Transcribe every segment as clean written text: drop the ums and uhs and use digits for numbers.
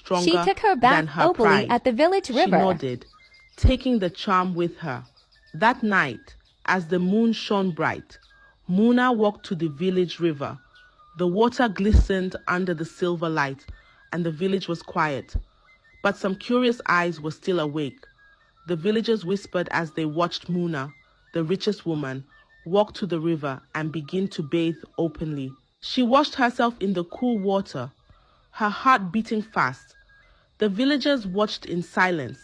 She stronger took her than bath her openly pride. at the village She river. nodded, taking the charm with her. That night, as the moon shone bright, Muna walked to the village river. The water glistened under the silver light, and the village was quiet. But some curious eyes were still awake. The villagers whispered as they watched Muna, the richest woman, walk to the river and begin to bathe openly. She washed herself in the cool water, her heart beating fast. The villagers watched in silence,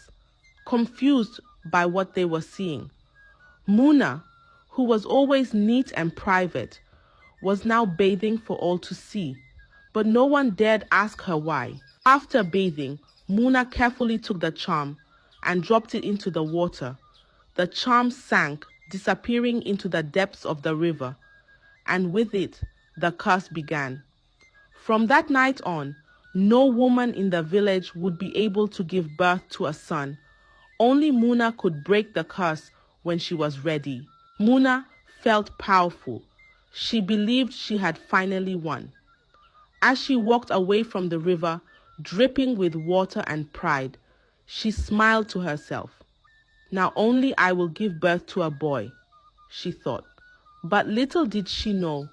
confused by what they were seeing. Muna, who was always neat and private, was now bathing for all to see, but no one dared ask her why. After bathing, Muna carefully took the charm and dropped it into the water. The charm sank, disappearing into the depths of the river, and with it, the curse began. From that night on, no woman in the village would be able to give birth to a son. Only Muna could break the curse when she was ready. Muna felt powerful. She believed she had finally won. As she walked away from the river, dripping with water and pride, she smiled to herself. Now only I will give birth to a boy, she thought. But little did she know,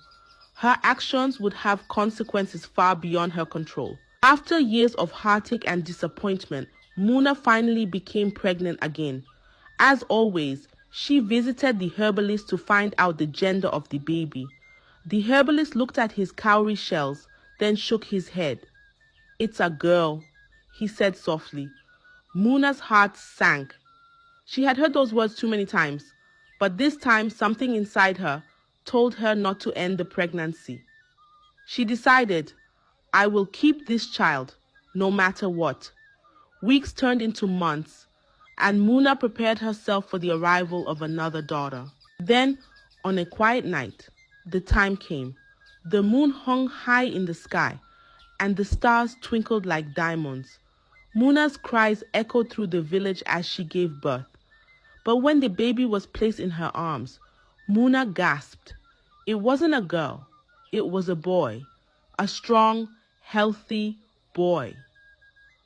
her actions would have consequences far beyond her control. After years of heartache and disappointment, Muna finally became pregnant again. As always, she visited the herbalist to find out the gender of the baby. The herbalist looked at his cowrie shells, then shook his head. "It's a girl," he said softly. Muna's heart sank. She had heard those words too many times, but this time something inside her told her not to end the pregnancy. She decided, I will keep this child, no matter what. Weeks turned into months, and Muna prepared herself for the arrival of another daughter. Then, on a quiet night, the time came. The moon hung high in the sky, and the stars twinkled like diamonds. Muna's cries echoed through the village as she gave birth. But when the baby was placed in her arms, Muna gasped. It wasn't a girl, it was a boy, a strong, healthy boy.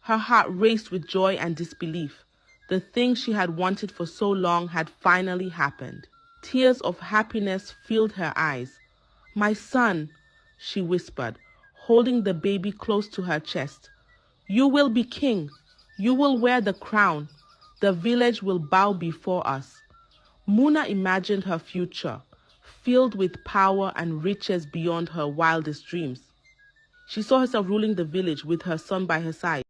Her heart raced with joy and disbelief. The thing she had wanted for so long had finally happened. Tears of happiness filled her eyes. My son, she whispered, holding the baby close to her chest. You will be king. You will wear the crown. The village will bow before us. Muna imagined her future, filled with power and riches beyond her wildest dreams. She saw herself ruling the village with her son by her side.